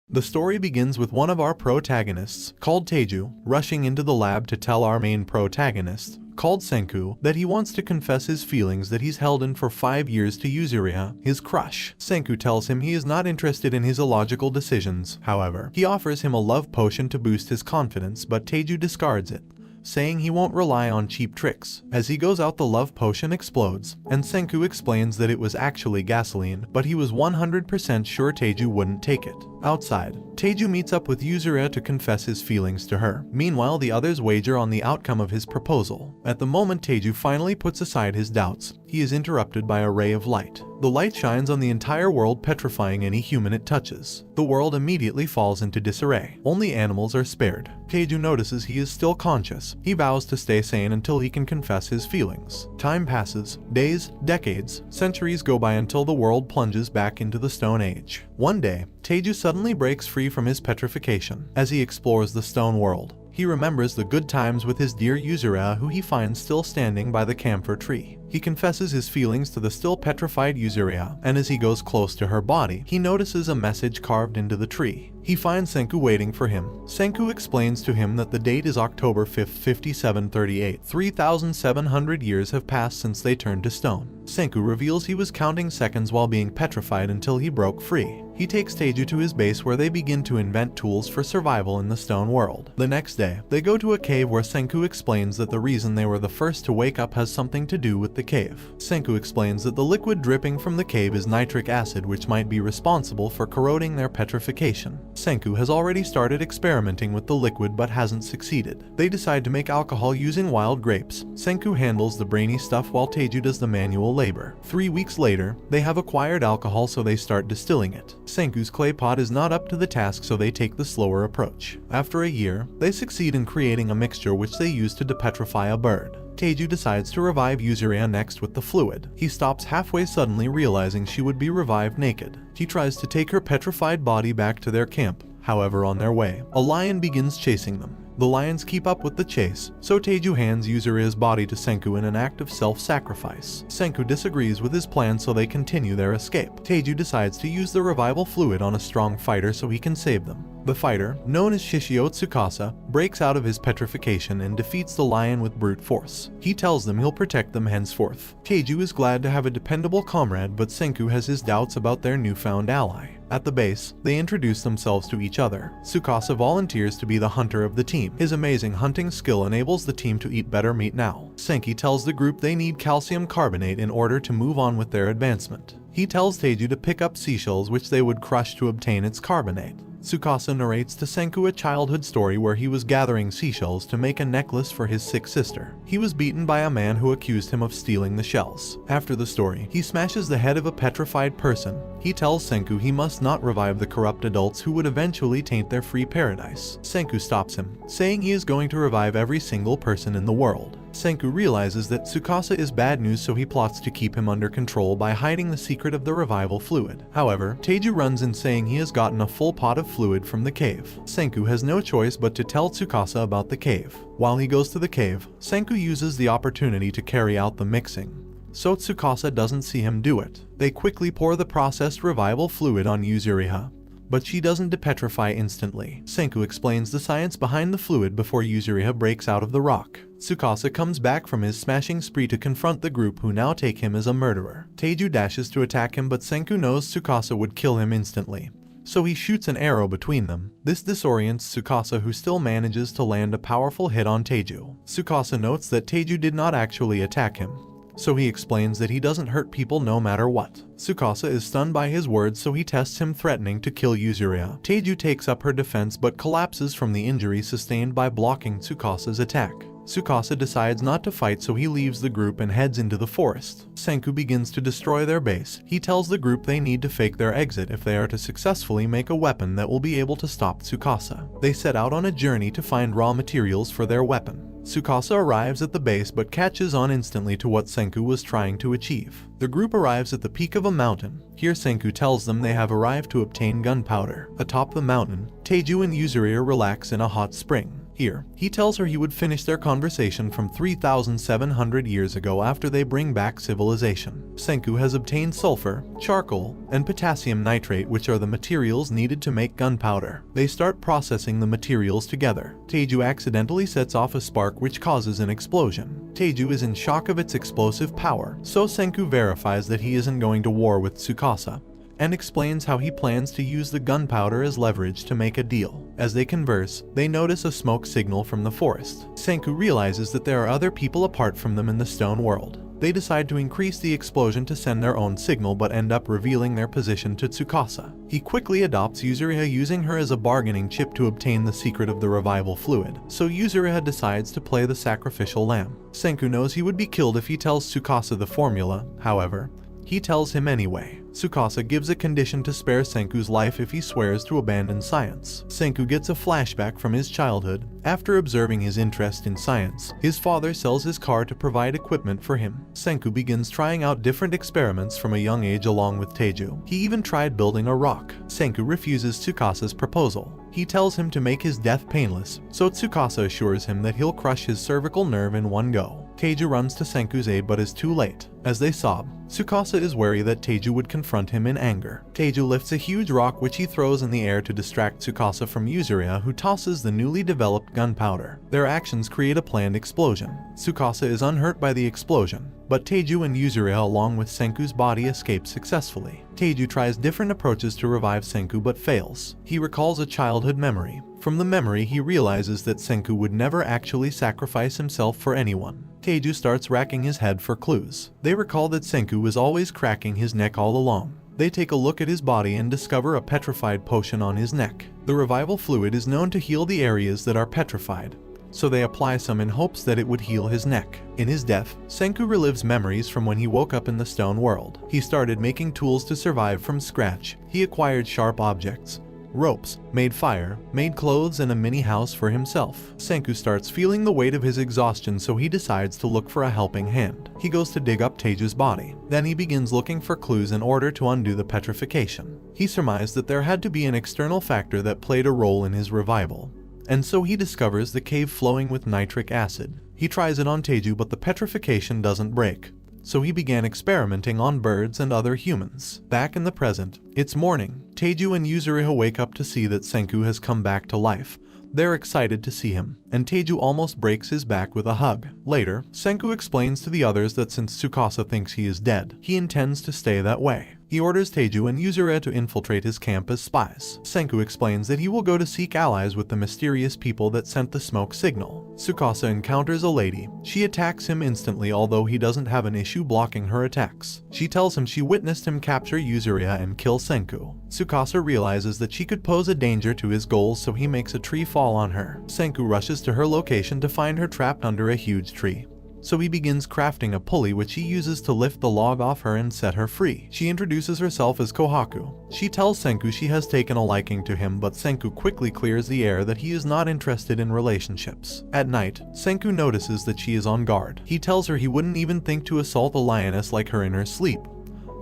The story begins with one of our protagonists, called Teju, rushing into the lab to tell our main protagonist, called Senku, that he wants to confess his feelings that he's held in for 5 years to Yuzuriha, his crush. Senku tells him he is not interested in his illogical decisions. However, he offers him a love potion to boost his confidence, but Teju discards it, saying he won't rely on cheap tricks. As he goes out, the love potion explodes, and Senku explains that it was actually gasoline, but he was 100% sure Teju wouldn't take it. Outside, Teju meets up with Yuzuriha to confess his feelings to her. Meanwhile, the others wager on the outcome of his proposal. At the moment Teju finally puts aside his doubts, he is interrupted by a ray of light. The light shines on the entire world, petrifying any human it touches. The world immediately falls into disarray. Only animals are spared. Teju notices he is still conscious. He vows to stay sane until he can confess his feelings. Time passes. Days, decades, centuries go by until the world plunges back into the Stone Age. One day, Teju suddenly breaks free from his petrification. As he explores the stone world, he remembers the good times with his dear Yuzuriha, who he finds still standing by the camphor tree. He confesses his feelings to the still petrified Yuzuriha, and as he goes close to her body, he notices a message carved into the tree. He finds Senku waiting for him. Senku explains to him that the date is October 5th, 5738. 3,700 years have passed since they turned to stone. Senku reveals he was counting seconds while being petrified until he broke free. He takes Teju to his base where they begin to invent tools for survival in the stone world. The next day, they go to a cave where Senku explains that the reason they were the first to wake up has something to do with the cave. Senku explains that the liquid dripping from the cave is nitric acid, which might be responsible for corroding their petrification. Senku has already started experimenting with the liquid but hasn't succeeded. They decide to make alcohol using wild grapes. Senku handles the brainy stuff while Teju does the manual labor. 3 weeks later, they have acquired alcohol, so they start distilling it. Senku's clay pot is not up to the task, so they take the slower approach. After a year, they succeed in creating a mixture which they use to depetrify a bird. Teju decides to revive Yuzuriha next with the fluid. He stops halfway, suddenly realizing she would be revived naked. He tries to take her petrified body back to their camp. However, on their way, a lion begins chasing them. The lions keep up with the chase, so Teju hands Yuzuriha's body to Senku in an act of self-sacrifice. Senku disagrees with his plan, so they continue their escape. Teju decides to use the revival fluid on a strong fighter so he can save them. The fighter, known as Shishio Tsukasa, breaks out of his petrification and defeats the lion with brute force. He tells them he'll protect them henceforth. Teju is glad to have a dependable comrade, but Senku has his doubts about their newfound ally. At the base, they introduce themselves to each other. Tsukasa volunteers to be the hunter of the team. His amazing hunting skill enables the team to eat better meat now. Senki tells the group they need calcium carbonate in order to move on with their advancement. He tells Teju to pick up seashells which they would crush to obtain its carbonate. Tsukasa narrates to Senku a childhood story where he was gathering seashells to make a necklace for his sick sister. He was beaten by a man who accused him of stealing the shells. After the story, he smashes the head of a petrified person. He tells Senku he must not revive the corrupt adults who would eventually taint their free paradise. Senku stops him, saying he is going to revive every single person in the world. Senku realizes that Tsukasa is bad news, so he plots to keep him under control by hiding the secret of the revival fluid. However, Teju runs in saying he has gotten a full pot of fluid from the cave. Senku has no choice but to tell Tsukasa about the cave. While he goes to the cave, Senku uses the opportunity to carry out the mixing, so Tsukasa doesn't see him do it. They quickly pour the processed revival fluid on Yuzuriha, but she doesn't depetrify instantly. Senku explains the science behind the fluid before Yuzuriha breaks out of the rock. Tsukasa comes back from his smashing spree to confront the group, who now take him as a murderer. Teju dashes to attack him, but Senku knows Tsukasa would kill him instantly, so he shoots an arrow between them. This disorients Tsukasa, who still manages to land a powerful hit on Teju. Tsukasa notes that Teju did not actually attack him, so he explains that he doesn't hurt people no matter what. Tsukasa is stunned by his words, so he tests him, threatening to kill Yuzuriha. Teju takes up her defense but collapses from the injury sustained by blocking Tsukasa's attack. Tsukasa decides not to fight, so he leaves the group and heads into the forest. Senku begins to destroy their base. He tells the group they need to fake their exit if they are to successfully make a weapon that will be able to stop Tsukasa. They set out on a journey to find raw materials for their weapon. Tsukasa arrives at the base but catches on instantly to what Senku was trying to achieve. The group arrives at the peak of a mountain. Here Senku tells them they have arrived to obtain gunpowder. Atop the mountain, Teju and Yuzuriha relax in a hot spring. Here, he tells her he would finish their conversation from 3,700 years ago after they bring back civilization. Senku has obtained sulfur, charcoal, and potassium nitrate, which are the materials needed to make gunpowder. They start processing the materials together. Teju accidentally sets off a spark which causes an explosion. Teju is in shock of its explosive power, so Senku verifies that he isn't going to war with Tsukasa, and explains how he plans to use the gunpowder as leverage to make a deal. As they converse, they notice a smoke signal from the forest. Senku realizes that there are other people apart from them in the stone world. They decide to increase the explosion to send their own signal but end up revealing their position to Tsukasa. He quickly adopts Yuzuriha, using her as a bargaining chip to obtain the secret of the revival fluid, so Yuzuriha decides to play the sacrificial lamb. Senku knows he would be killed if he tells Tsukasa the formula. However, he tells him anyway. Tsukasa gives a condition to spare Senku's life if he swears to abandon science. Senku gets a flashback from his childhood. After observing his interest in science, his father sells his car to provide equipment for him. Senku begins trying out different experiments from a young age along with Teju. He even tried building a rock. Senku refuses Tsukasa's proposal. He tells him to make his death painless, so Tsukasa assures him that he'll crush his cervical nerve in one go. Teju runs to Senku's aid but is too late. As they sob, Tsukasa is wary that Teju would confront him in anger. Teju lifts a huge rock which he throws in the air to distract Tsukasa from Yuzuriha, who tosses the newly developed gunpowder. Their actions create a planned explosion. Tsukasa is unhurt by the explosion, but Teju and Yuzuriha along with Senku's body escape successfully. Teju tries different approaches to revive Senku but fails. He recalls a childhood memory. From the memory, he realizes that Senku would never actually sacrifice himself for anyone. Teju starts racking his head for clues. They recall that Senku was always cracking his neck all along. They take a look at his body and discover a petrified potion on his neck. The revival fluid is known to heal the areas that are petrified, so they apply some in hopes that it would heal his neck. In his death, Senku relives memories from when he woke up in the stone world. He started making tools to survive from scratch. He acquired sharp objects, ropes, made fire, made clothes, and a mini house for himself. Senku starts feeling the weight of his exhaustion, so he decides to look for a helping hand. He goes to dig up Teju's body. Then he begins looking for clues in order to undo the petrification. He surmised that there had to be an external factor that played a role in his revival, and so he discovers the cave flowing with nitric acid. He tries it on Teju, but the petrification doesn't break, so he began experimenting on birds and other humans. Back in the present, it's morning. Teju and Yuzuriha wake up to see that Senku has come back to life. They're excited to see him, and Teju almost breaks his back with a hug. Later, Senku explains to the others that since Tsukasa thinks he is dead, he intends to stay that way. He orders Teju and Yuzuriha to infiltrate his camp as spies. Senku explains that he will go to seek allies with the mysterious people that sent the smoke signal. Tsukasa encounters a lady. She attacks him instantly, although he doesn't have an issue blocking her attacks. She tells him she witnessed him capture Yuzuriha and kill Senku. Tsukasa realizes that she could pose a danger to his goals, so he makes a tree fall on her. Senku rushes to her location to find her trapped under a huge tree, so he begins crafting a pulley which he uses to lift the log off her and set her free. She introduces herself as Kohaku. She tells Senku she has taken a liking to him, but Senku quickly clears the air that he is not interested in relationships. At night, Senku notices that she is on guard. He tells her he wouldn't even think to assault a lioness like her in her sleep.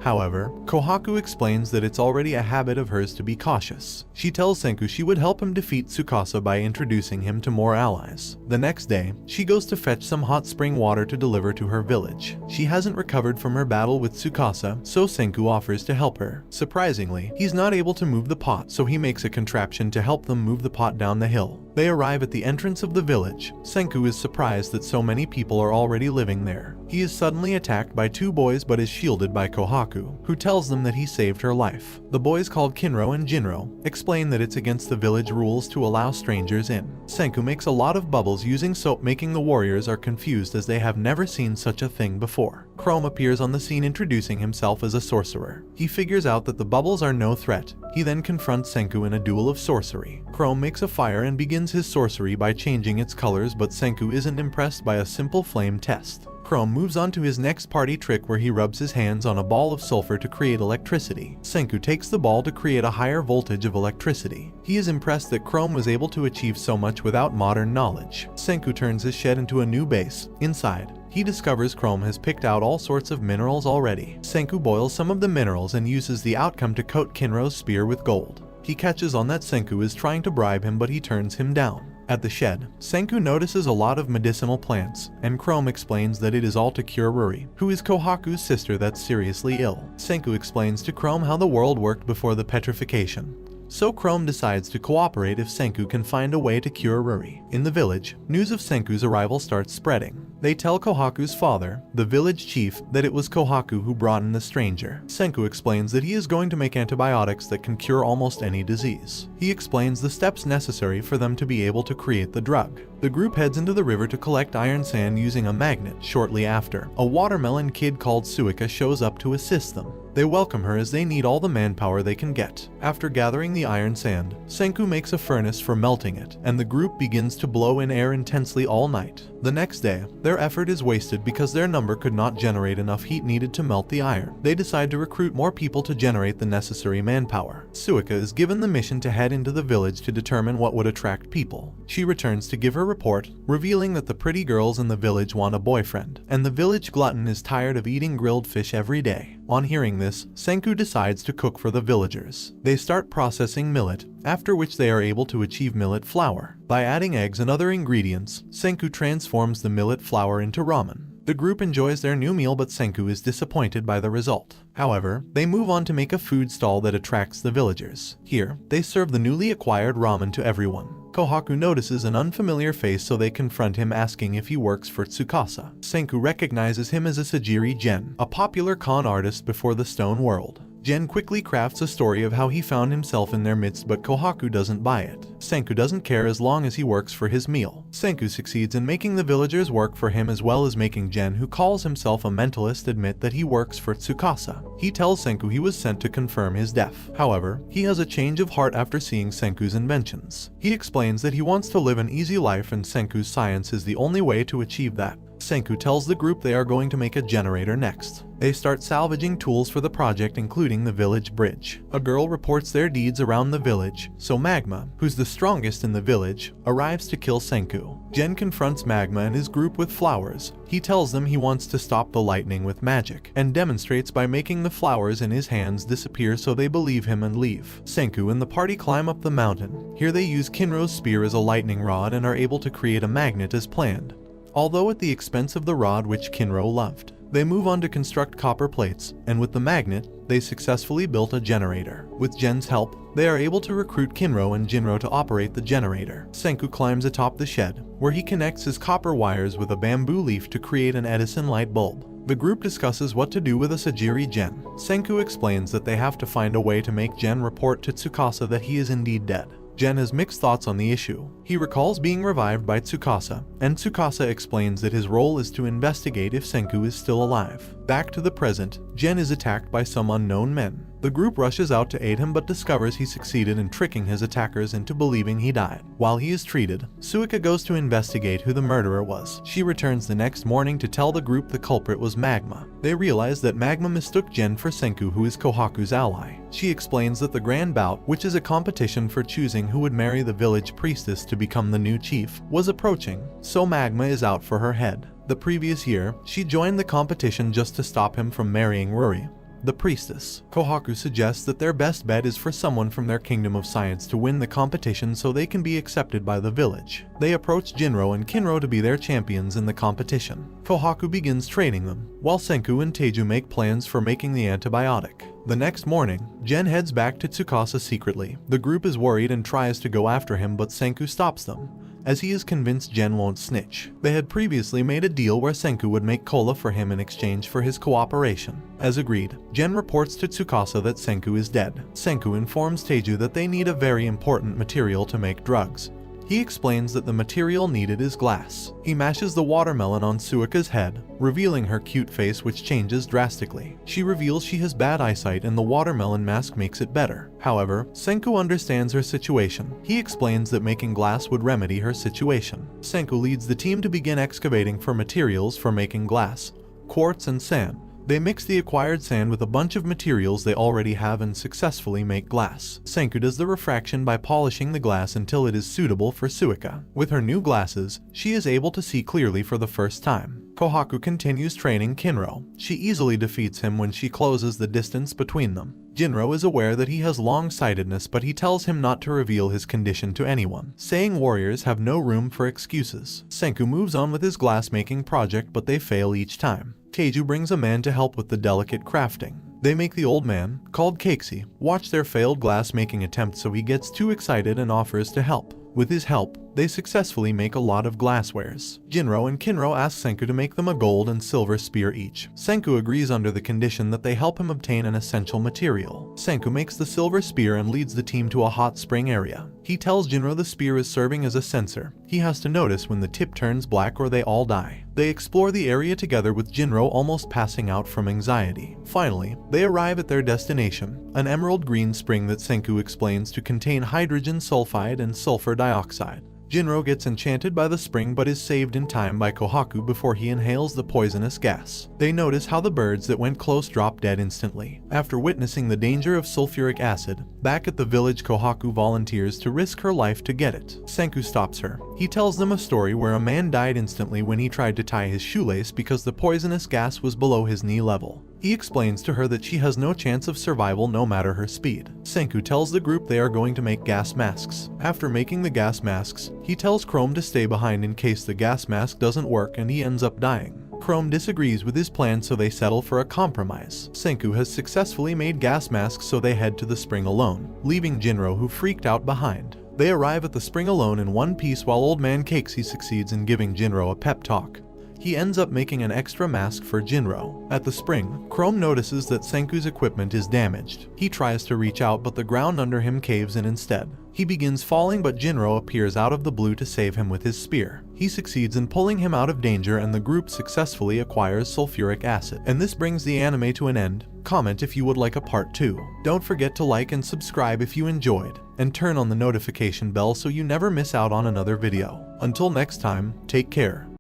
However, Kohaku explains that it's already a habit of hers to be cautious. She tells Senku she would help him defeat Tsukasa by introducing him to more allies. The next day, she goes to fetch some hot spring water to deliver to her village. She hasn't recovered from her battle with Tsukasa, so Senku offers to help her. Surprisingly, he's not able to move the pot, so he makes a contraption to help them move the pot down the hill. They arrive at the entrance of the village. Senku is surprised that so many people are already living there. He is suddenly attacked by two boys but is shielded by Kohaku, who tells them that he saved her life. The boys, called Kinro and Jinro, explain that it's against the village rules to allow strangers in. Senku makes a lot of bubbles using soap, making the warriors are confused as they have never seen such a thing before. Chrome appears on the scene, introducing himself as a sorcerer. He figures out that the bubbles are no threat. He then confronts Senku in a duel of sorcery. Chrome makes a fire and begins his sorcery by changing its colors, but Senku isn't impressed by a simple flame test. Chrome moves on to his next party trick, where he rubs his hands on a ball of sulfur to create electricity. Senku takes the ball to create a higher voltage of electricity. He is impressed that Chrome was able to achieve so much without modern knowledge. Senku turns his shed into a new base. Inside, he discovers Chrome has picked out all sorts of minerals already. Senku boils some of the minerals and uses the outcome to coat Kinro's spear with gold. He catches on that Senku is trying to bribe him, but he turns him down. At the shed, Senku notices a lot of medicinal plants, and Chrome explains that it is all to cure Ruri, who is Kohaku's sister that's seriously ill. Senku explains to Chrome how the world worked before the petrification. So Chrome decides to cooperate if Senku can find a way to cure Ruri. In the village, news of Senku's arrival starts spreading. They tell Kohaku's father, the village chief, that it was Kohaku who brought in the stranger. Senku explains that he is going to make antibiotics that can cure almost any disease. He explains the steps necessary for them to be able to create the drug. The group heads into the river to collect iron sand using a magnet. Shortly after, a watermelon kid called Suika shows up to assist them. They welcome her as they need all the manpower they can get. After gathering the iron sand, Senku makes a furnace for melting it, and the group begins to blow in air intensely all night. The next day, their effort is wasted because their number could not generate enough heat needed to melt the iron. They decide to recruit more people to generate the necessary manpower. Suika is given the mission to head into the village to determine what would attract people. She returns to give her report, revealing that the pretty girls in the village want a boyfriend, and the village glutton is tired of eating grilled fish every day. On hearing this, Senku decides to cook for the villagers. They start processing millet, after which they are able to achieve millet flour. By adding eggs and other ingredients, Senku transforms the millet flour into ramen. The group enjoys their new meal, but Senku is disappointed by the result. However, they move on to make a food stall that attracts the villagers. Here, they serve the newly acquired ramen to everyone. Kohaku notices an unfamiliar face, so they confront him asking if he works for Tsukasa. Senku recognizes him as a Sajiri Gen, a popular con artist before the Stone World. Gen quickly crafts a story of how he found himself in their midst, but Kohaku doesn't buy it. Senku doesn't care as long as he works for his meal. Senku succeeds in making the villagers work for him, as well as making Gen, who calls himself a mentalist, admit that he works for Tsukasa. He tells Senku he was sent to confirm his death. However, he has a change of heart after seeing Senku's inventions. He explains that he wants to live an easy life, and Senku's science is the only way to achieve that. Senku tells the group they are going to make a generator next. They start salvaging tools for the project, including the village bridge. A girl reports their deeds around the village, so Magma, who's the strongest in the village, arrives to kill Senku. Gen confronts Magma and his group with flowers. He tells them he wants to stop the lightning with magic, and demonstrates by making the flowers in his hands disappear, so they believe him and leave. Senku and the party climb up the mountain. Here they use Kinro's spear as a lightning rod and are able to create a magnet as planned, although at the expense of the rod which Kinro loved. They move on to construct copper plates, and with the magnet, they successfully built a generator. With Gen's help, they are able to recruit Kinro and Jinro to operate the generator. Senku climbs atop the shed, where he connects his copper wires with a bamboo leaf to create an Edison light bulb. The group discusses what to do with a Sajiri Gen. Senku explains that they have to find a way to make Gen report to Tsukasa that he is indeed dead. Gen has mixed thoughts on the issue. He recalls being revived by Tsukasa, and Tsukasa explains that his role is to investigate if Senku is still alive. Back to the present, Gen is attacked by some unknown men. The group rushes out to aid him, but discovers he succeeded in tricking his attackers into believing he died. While he is treated, Suika goes to investigate who the murderer was. She returns the next morning to tell the group the culprit was Magma. They realize that Magma mistook Gen for Senku, who is Kohaku's ally. She explains that the Grand Bout, which is a competition for choosing who would marry the village priestess to become the new chief, was approaching, so Magma is out for her head. The previous year, she joined the competition just to stop him from marrying Ruri, the priestess. Kohaku suggests that their best bet is for someone from their kingdom of science to win the competition so they can be accepted by the village. They approach Jinro and Kinro to be their champions in the competition. Kohaku begins training them, while Senku and Teiju make plans for making the antibiotic. The next morning, Gen heads back to Tsukasa secretly. The group is worried and tries to go after him, but Senku stops them, as he is convinced Gen won't snitch. They had previously made a deal where Senku would make cola for him in exchange for his cooperation. As agreed, Gen reports to Tsukasa that Senku is dead. Senku informs Teiju that they need a very important material to make drugs. He explains that the material needed is glass. He mashes the watermelon on Suika's head, revealing her cute face, which changes drastically. She reveals she has bad eyesight and the watermelon mask makes it better. However, Senku understands her situation. He explains that making glass would remedy her situation. Senku leads the team to begin excavating for materials for making glass, quartz and sand. They mix the acquired sand with a bunch of materials they already have and successfully make glass. Senku does the refraction by polishing the glass until it is suitable for Suika. With her new glasses, she is able to see clearly for the first time. Kohaku continues training Kinro. She easily defeats him when she closes the distance between them. Jinro is aware that he has long-sightedness, but he tells him not to reveal his condition to anyone, saying warriors have no room for excuses. Senku moves on with his glass-making project, but they fail each time. Teiju brings a man to help with the delicate crafting. They make the old man, called Keiichi, watch their failed glass-making attempt, so he gets too excited and offers to help. With his help, they successfully make a lot of glasswares. Jinro and Kinro ask Senku to make them a gold and silver spear each. Senku agrees under the condition that they help him obtain an essential material. Senku makes the silver spear and leads the team to a hot spring area. He tells Jinro the spear is serving as a sensor. He has to notice when the tip turns black or they all die. They explore the area together with Jinro almost passing out from anxiety. Finally, they arrive at their destination, an emerald green spring that Senku explains to contain hydrogen sulfide and sulfur dioxide. Jinro gets enchanted by the spring but is saved in time by Kohaku before he inhales the poisonous gas. They notice how the birds that went close drop dead instantly. After witnessing the danger of sulfuric acid, back at the village, Kohaku volunteers to risk her life to get it. Senku stops her. He tells them a story where a man died instantly when he tried to tie his shoelace because the poisonous gas was below his knee level. He explains to her that she has no chance of survival no matter her speed. Senku tells the group they are going to make gas masks. After making the gas masks, he tells Chrome to stay behind in case the gas mask doesn't work and he ends up dying. Chrome disagrees with his plan, so they settle for a compromise. Senku has successfully made gas masks, so they head to the spring alone, leaving Jinro, who freaked out, behind. They arrive at the spring alone in one piece while old man Keiichi succeeds in giving Jinro a pep talk. He ends up making an extra mask for Jinro. At the spring, Chrome notices that Senku's equipment is damaged. He tries to reach out, but the ground under him caves in instead. He begins falling, but Jinro appears out of the blue to save him with his spear. He succeeds in pulling him out of danger, and the group successfully acquires sulfuric acid. And this brings the anime to an end. Comment if you would like a part 2. Don't forget to like and subscribe if you enjoyed, and turn on the notification bell so you never miss out on another video. Until next time, take care.